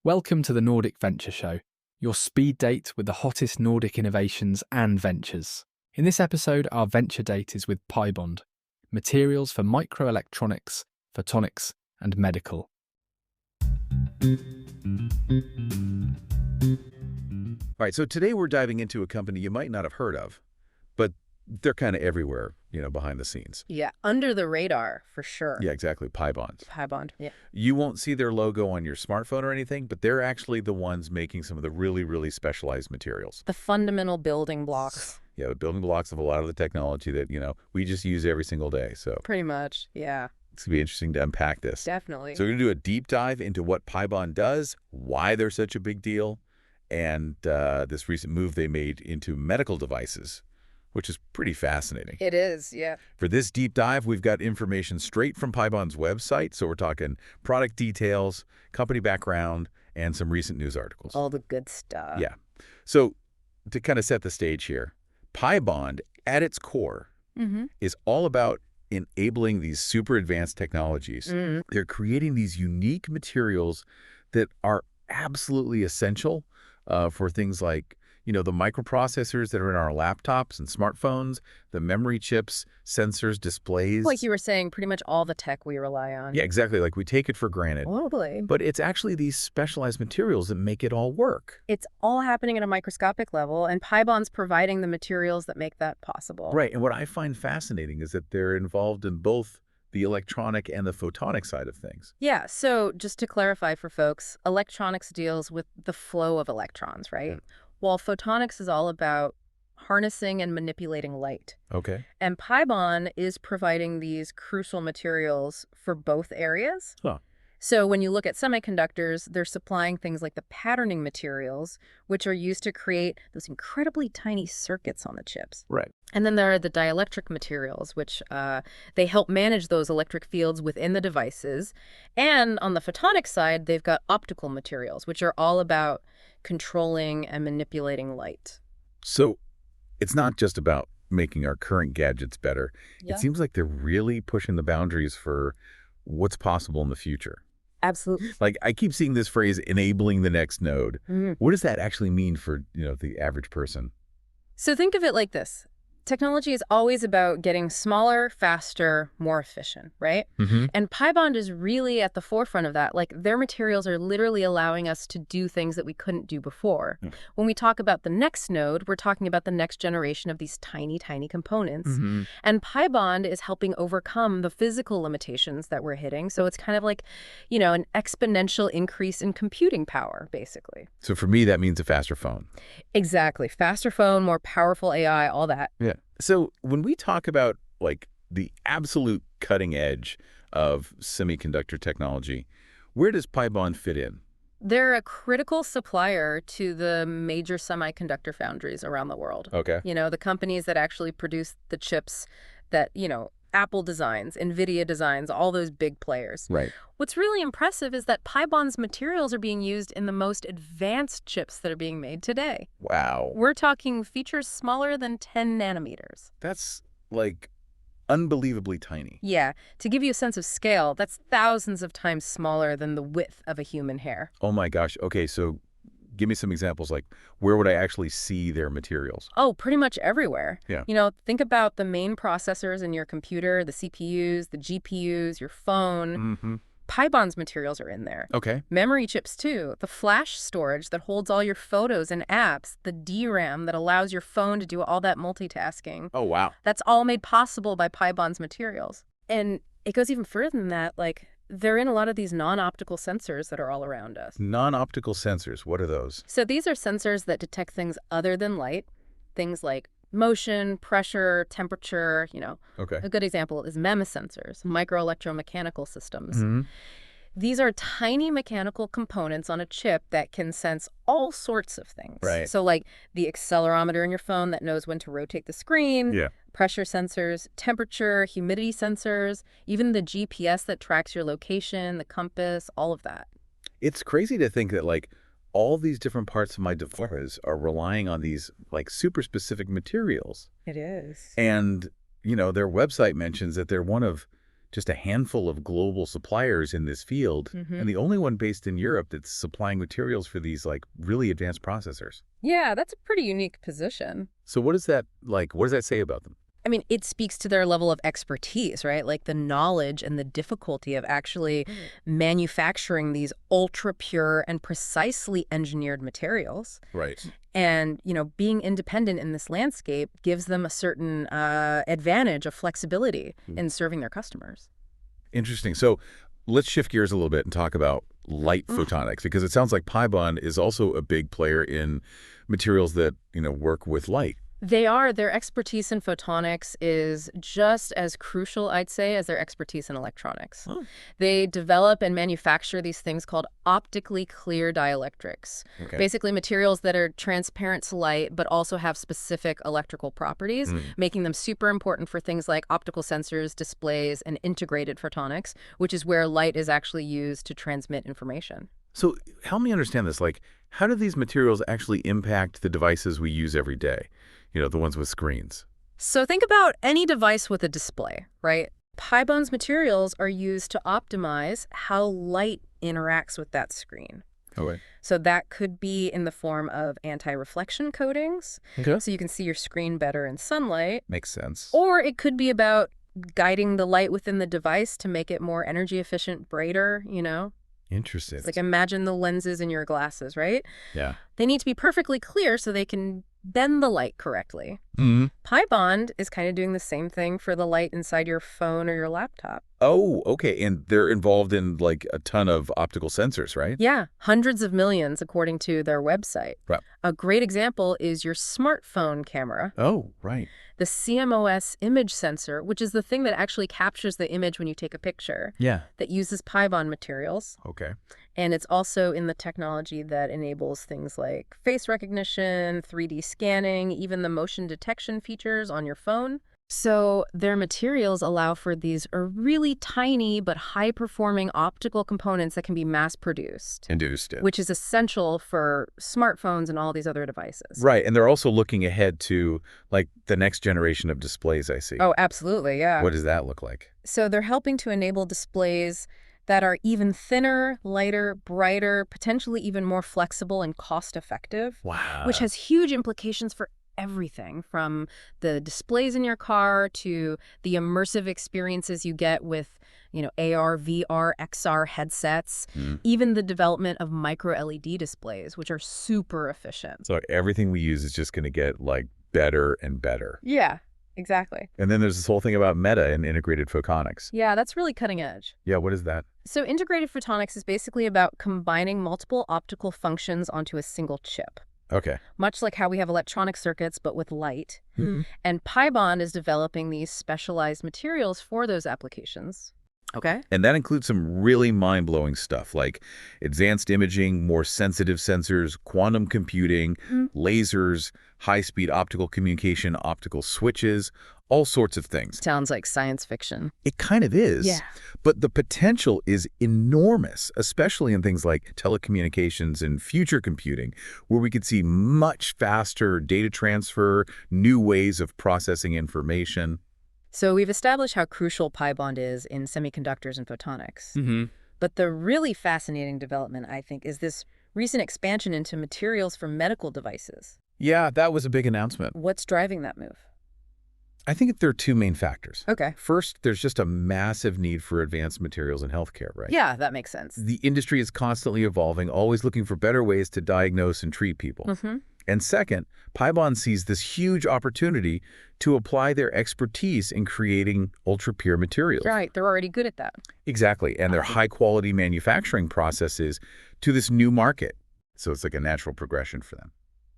Welcome to the Nordic Venture Show, your speed date with the hottest Nordic innovations and ventures. In this episode, our venture date is with PiBond, materials for microelectronics, photonics, and medical. All right, so today we're diving into a company you might not have heard of, but they're kind of everywhere, behind the scenes. Yeah, under the radar, for sure. Yeah, exactly, PiBond. PiBond, yeah. You won't see their logo on your smartphone or anything, but they're actually the ones making some of the really, really specialized materials. The fundamental building blocks. Yeah, the building blocks of a lot of the technology that, we just use every single day. So Pretty much, yeah. it's going to be interesting to unpack this. Definitely. So we're going to do a deep dive into what PiBond does, why they're such a big deal, and this recent move they made into medical devices, which is pretty fascinating. It is, yeah. For this deep dive, we've got information straight from PiBond's website. So we're talking product details, company background, and some recent news articles. All the good stuff. Yeah. So to kind of set the stage here, PiBond, at its core, is all about enabling these super advanced technologies. They're creating these unique materials that are absolutely essential for things like the microprocessors that are in our laptops and smartphones, the memory chips, sensors, displays. Like you were saying, pretty much all the tech we rely on. Yeah, exactly. Like we take it for granted. Totally. But it's actually these specialized materials that make it all work. It's all happening at a microscopic level, and PiBond's providing the materials that make that possible. Right. And what I find fascinating is that they're involved in both the electronic and the photonic side of things. Yeah, so just to clarify for folks, electronics deals with the flow of electrons, right? Yeah. While photonics is all about harnessing and manipulating light. Okay. And PiBond is providing these crucial materials for both areas. Huh. So when you look at semiconductors, they're supplying things like the patterning materials, which are used to create those incredibly tiny circuits on the chips. Right. And then there are the dielectric materials, which they help manage those electric fields within the devices. And on the photonic side, they've got optical materials, which are all about controlling and manipulating light. So it's not just about making our current gadgets better. Yeah. It seems like they're really pushing the boundaries for what's possible in the future. Absolutely. Like I keep seeing this phrase, enabling the next node. What does that actually mean for, the average person? So think of it like this. Technology is always about getting smaller, faster, more efficient, right? And PiBond is really at the forefront of that. Like their materials are literally allowing us to do things that we couldn't do before. When we talk about the next node, we're talking about the next generation of these tiny, tiny components. And PiBond is helping overcome the physical limitations that we're hitting. So it's kind of like, an exponential increase in computing power, basically. So for me, that means a faster phone. Exactly. Faster phone, more powerful AI, all that. Yeah. So when we talk about like the absolute cutting edge of semiconductor technology, where does PiBond fit in? They're a critical supplier to the major semiconductor foundries around the world. Okay. The companies that actually produce the chips that, Apple designs, NVIDIA designs, all those big players. Right. What's really impressive is that PiBond's materials are being used in the most advanced chips that are being made today. Wow. We're talking features smaller than 10 nanometers. That's like unbelievably tiny. Yeah. To give you a sense of scale, that's thousands of times smaller than the width of a human hair. Oh my gosh. Okay, so give me some examples, like where would I actually see their materials? Oh, pretty much everywhere. Yeah. Think about the main processors in your computer, the CPUs, the GPUs, your phone. PiBond's materials are in there. Okay. Memory chips, too. The flash storage that holds all your photos and apps. The DRAM that allows your phone to do all that multitasking. Oh, wow. That's all made possible by PiBond's materials. And it goes even further than that. Like, they're in a lot of these non-optical sensors that are all around us. Non-optical sensors, what are those? So these are sensors that detect things other than light, things like motion, pressure, temperature, Okay. A good example is MEMS sensors, microelectromechanical systems. These are tiny mechanical components on a chip that can sense all sorts of things. Right. So like the accelerometer in your phone that knows when to rotate the screen, Yeah. pressure sensors, temperature, humidity sensors, even the GPS that tracks your location, the compass, all of that. It's crazy to think that like all these different parts of my device are relying on these like super specific materials. It is. And, their website mentions that they're one of just a handful of global suppliers in this field, and the only one based in Europe that's supplying materials for these like really advanced processors. Yeah, that's a pretty unique position. So what does that say about them? I mean, it speaks to their level of expertise, right? Like the knowledge and the difficulty of actually manufacturing these ultra pure and precisely engineered materials. Right. And, being independent in this landscape gives them a certain advantage of flexibility in serving their customers. Interesting. So let's shift gears a little bit and talk about light photonics, because it sounds like PiBond is also a big player in materials that, work with light. Their expertise in photonics is just as crucial, I'd say, as their expertise in electronics. Oh. They develop and manufacture these things called optically clear dielectrics. Okay. Basically materials that are transparent to light but also have specific electrical properties, making them super important for things like optical sensors, displays, and integrated photonics, which is where light is actually used to transmit information. So help me understand this. Like, how do these materials actually impact the devices we use every day? The ones with screens. So think about any device with a display, right? PiBond's materials are used to optimize how light interacts with that screen. Okay. So that could be in the form of anti-reflection coatings, so you can see your screen better in sunlight. Makes sense. Or it could be about guiding the light within the device to make it more energy efficient, brighter, Interesting. It's like imagine the lenses in your glasses, right? Yeah. They need to be perfectly clear so they can bend the light correctly. PiBond is kind of doing the same thing for the light inside your phone or your laptop. Oh, okay. And they're involved in like a ton of optical sensors, right? Yeah, hundreds of millions according to their website. Right. A great example is your smartphone camera. Oh, right. The CMOS image sensor, which is the thing that actually captures the image when you take a picture. Yeah. That uses PiBond materials. Okay. And it's also in the technology that enables things like face recognition, 3D scanning, even the motion detection features on your phone. So their materials allow for these really tiny but high-performing optical components that can be mass-produced. Induced it. Which is essential for smartphones and all these other devices. Right. And they're also looking ahead to like the next generation of displays, I see. Oh, absolutely, yeah. What does that look like? So they're helping to enable displays that are even thinner, lighter, brighter, potentially even more flexible and cost-effective. Wow. Which has huge implications for everything from the displays in your car to the immersive experiences you get with, AR, VR, XR headsets, even the development of micro-LED displays, which are super efficient. So everything we use is just going to get like better and better. Yeah, exactly. And then there's this whole thing about meta and integrated photonics. Yeah, that's really cutting edge. Yeah, what is that? So integrated photonics is basically about combining multiple optical functions onto a single chip. Okay. Much like how we have electronic circuits, but with light. And PiBond is developing these specialized materials for those applications. Okay. And that includes some really mind-blowing stuff like advanced imaging, more sensitive sensors, quantum computing, lasers, high-speed optical communication, optical switches, all sorts of things. Sounds like science fiction. It kind of is. Yeah. But the potential is enormous, especially in things like telecommunications and future computing, where we could see much faster data transfer, new ways of processing information. So we've established how crucial PiBond is in semiconductors and photonics. But the really fascinating development, I think, is this recent expansion into materials for medical devices. Yeah, that was a big announcement. What's driving that move? I think there are two main factors. Okay. First, there's just a massive need for advanced materials in healthcare, right? Yeah, that makes sense. The industry is constantly evolving, always looking for better ways to diagnose and treat people. And second, PiBond sees this huge opportunity to apply their expertise in creating ultra-pure materials. Right, they're already good at that. Exactly, and their high-quality manufacturing processes to this new market. So it's like a natural progression for them.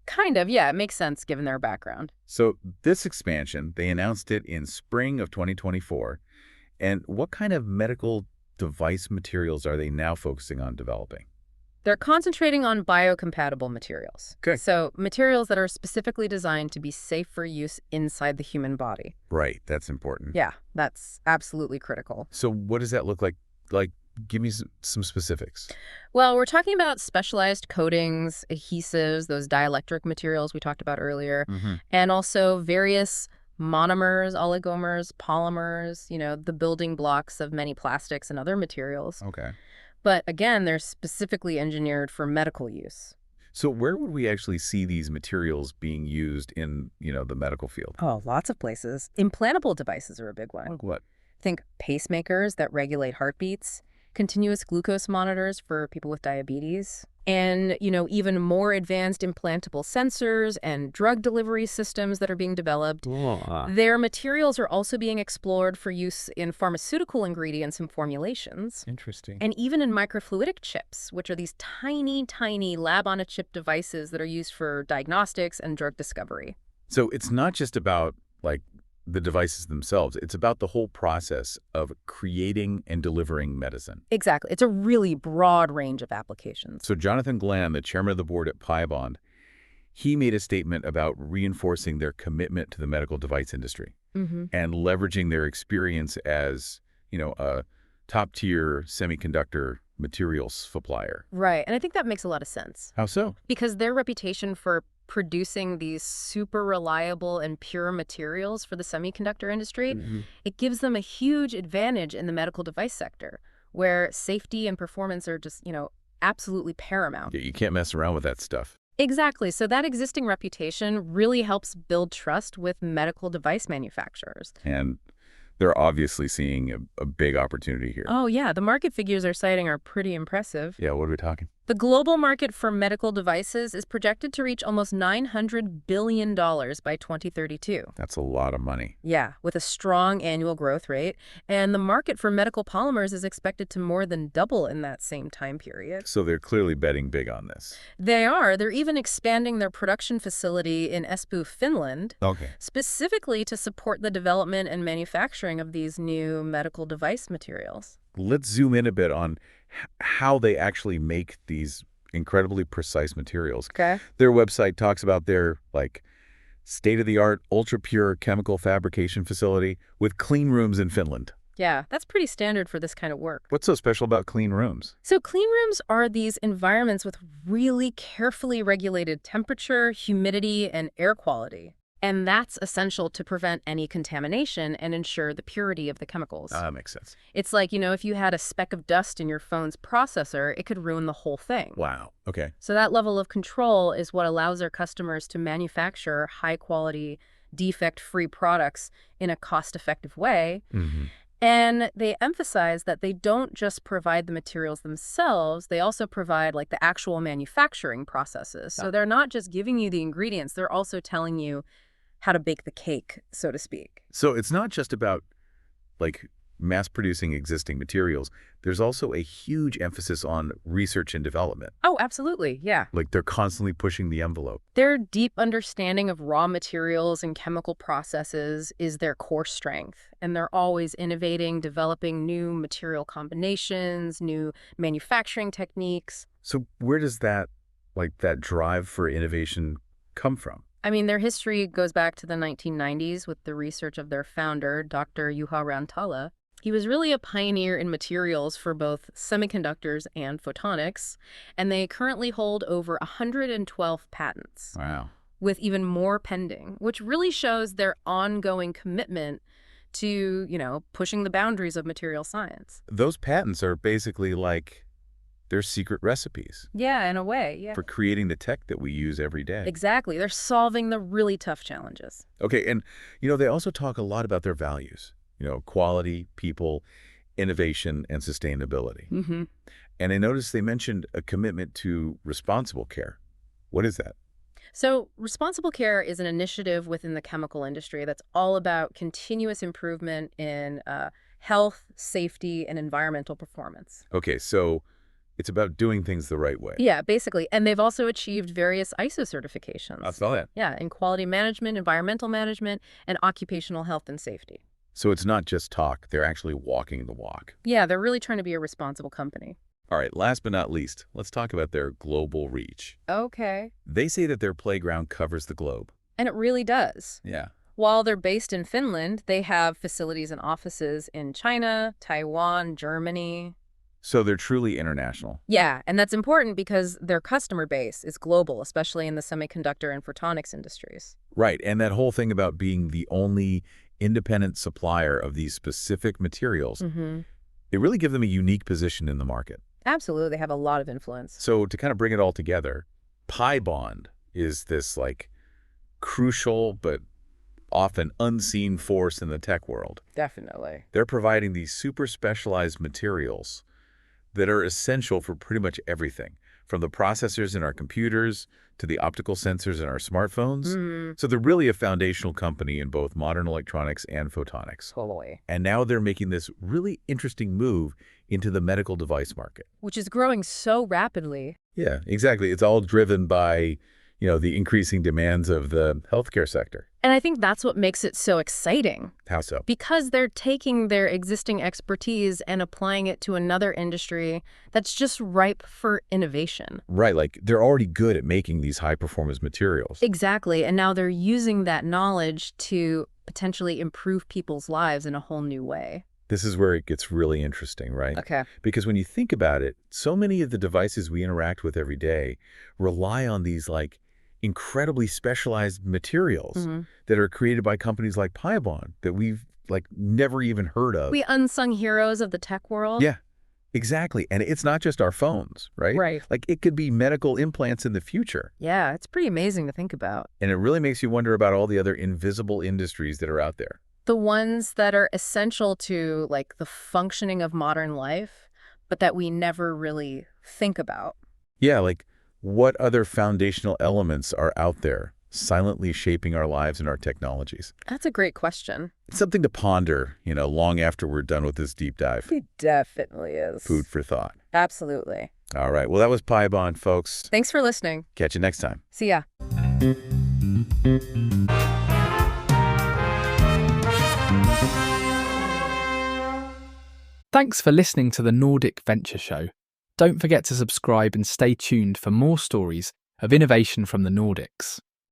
Kind of, yeah, it makes sense given their background. So this expansion, they announced it in spring of 2024. And what kind of medical device materials are they now focusing on developing? They're concentrating on biocompatible materials. Okay. So materials that are specifically designed to be safe for use inside the human body. Right, that's important. Yeah, that's absolutely critical. So what does that look like? Like, give me some specifics. Well, we're talking about specialized coatings, adhesives, those dielectric materials we talked about earlier, and also various monomers, oligomers, polymers, the building blocks of many plastics and other materials. Okay. But again, they're specifically engineered for medical use. So where would we actually see these materials being used in, the medical field? Oh, lots of places. Implantable devices are a big one. Like what? Think pacemakers that regulate heartbeats, continuous glucose monitors for people with diabetes, and, even more advanced implantable sensors and drug delivery systems that are being developed. Their materials are also being explored for use in pharmaceutical ingredients and formulations. Interesting. And even in microfluidic chips, which are these tiny, tiny lab-on-a-chip devices that are used for diagnostics and drug discovery. So it's not just about, the devices themselves. It's about the whole process of creating and delivering medicine. Exactly. It's a really broad range of applications. So Jonathan Glenn, the chairman of the board at PiBond, he made a statement about reinforcing their commitment to the medical device industry and leveraging their experience as, a top-tier semiconductor materials supplier. Right. And I think that makes a lot of sense. How so? Because their reputation for producing these super reliable and pure materials for the semiconductor industry, it gives them a huge advantage in the medical device sector, where safety and performance are just, absolutely paramount. Yeah, you can't mess around with that stuff. Exactly. So that existing reputation really helps build trust with medical device manufacturers. And they're obviously seeing a big opportunity here. Oh, yeah. The market figures they're citing are pretty impressive. Yeah, what are we talking? The global market for medical devices is projected to reach almost $900 billion by 2032. That's a lot of money. Yeah, with a strong annual growth rate. And the market for medical polymers is expected to more than double in that same time period. So they're clearly betting big on this. They are. They're even expanding their production facility in Espoo, Finland, specifically to support the development and manufacturing of these new medical device materials. Let's zoom in a bit on how they actually make these incredibly precise materials. Okay. Their website talks about their, state-of-the-art, ultra-pure chemical fabrication facility with clean rooms in Finland. Yeah, that's pretty standard for this kind of work. What's so special about clean rooms? So clean rooms are these environments with really carefully regulated temperature, humidity, and air quality. And that's essential to prevent any contamination and ensure the purity of the chemicals. That makes sense. It's like, if you had a speck of dust in your phone's processor, it could ruin the whole thing. Wow. Okay. So that level of control is what allows our customers to manufacture high-quality, defect-free products in a cost-effective way. And they emphasize that they don't just provide the materials themselves, they also provide the actual manufacturing processes. So they're not just giving you the ingredients, they're also telling you how to bake the cake, so to speak. So it's not just about, mass-producing existing materials. There's also a huge emphasis on research and development. Oh, absolutely, yeah. They're constantly pushing the envelope. Their deep understanding of raw materials and chemical processes is their core strength. And they're always innovating, developing new material combinations, new manufacturing techniques. So where does that drive for innovation come from? I mean, their history goes back to the 1990s with the research of their founder, Dr. Juha Rantala. He was really a pioneer in materials for both semiconductors and photonics, and they currently hold over 112 patents. Wow. With even more pending, which really shows their ongoing commitment to, pushing the boundaries of material science. Those patents are basically they're secret recipes. Yeah, in a way, yeah. For creating the tech that we use every day. Exactly. They're solving the really tough challenges. Okay, and, they also talk a lot about their values. Quality, people, innovation, and sustainability. And I noticed they mentioned a commitment to responsible care. What is that? So responsible care is an initiative within the chemical industry that's all about continuous improvement in health, safety, and environmental performance. Okay, so it's about doing things the right way. Yeah, basically. And they've also achieved various ISO certifications. I saw that. Yeah, in quality management, environmental management, and occupational health and safety. So it's not just talk, they're actually walking the walk. Yeah, they're really trying to be a responsible company. All right, last but not least, let's talk about their global reach. Okay. They say that their playground covers the globe. And it really does. Yeah. While they're based in Finland, they have facilities and offices in China, Taiwan, Germany. So they're truly international. Yeah, and that's important because their customer base is global, especially in the semiconductor and photonics industries. Right, and that whole thing about being the only independent supplier of these specific materials, it really gives them a unique position in the market. Absolutely, they have a lot of influence. So to kind of bring it all together, PiBond is this like crucial but often unseen force in the tech world. Definitely. They're providing these super specialized materials that are essential for pretty much everything, from the processors in our computers to the optical sensors in our smartphones. So they're really a foundational company in both modern electronics and photonics. Totally. And now they're making this really interesting move into the medical device market. Which is growing so rapidly. Yeah, exactly. It's all driven by, the increasing demands of the healthcare sector. And I think that's what makes it so exciting. How so? Because they're taking their existing expertise and applying it to another industry that's just ripe for innovation. Right, like they're already good at making these high-performance materials. Exactly, and now they're using that knowledge to potentially improve people's lives in a whole new way. This is where it gets really interesting, right? Okay. Because when you think about it, so many of the devices we interact with every day rely on these like incredibly specialized materials that are created by companies like PiBond that we've like never even heard of. We unsung heroes of the tech world. Yeah, exactly. And it's not just our phones, right? Right. Like it could be medical implants in the future. Yeah, it's pretty amazing to think about. And it really makes you wonder about all the other invisible industries that are out there. The ones that are essential to like the functioning of modern life, but that we never really think about. Yeah, like what other foundational elements are out there silently shaping our lives and our technologies? That's a great question. It's something to ponder, long after we're done with this deep dive. It definitely is. Food for thought. Absolutely. All right. Well, that was PiBond, folks. Thanks for listening. Catch you next time. See ya. Thanks for listening to the Nordic Venture Show. Don't forget to subscribe and stay tuned for more stories of innovation from the Nordics.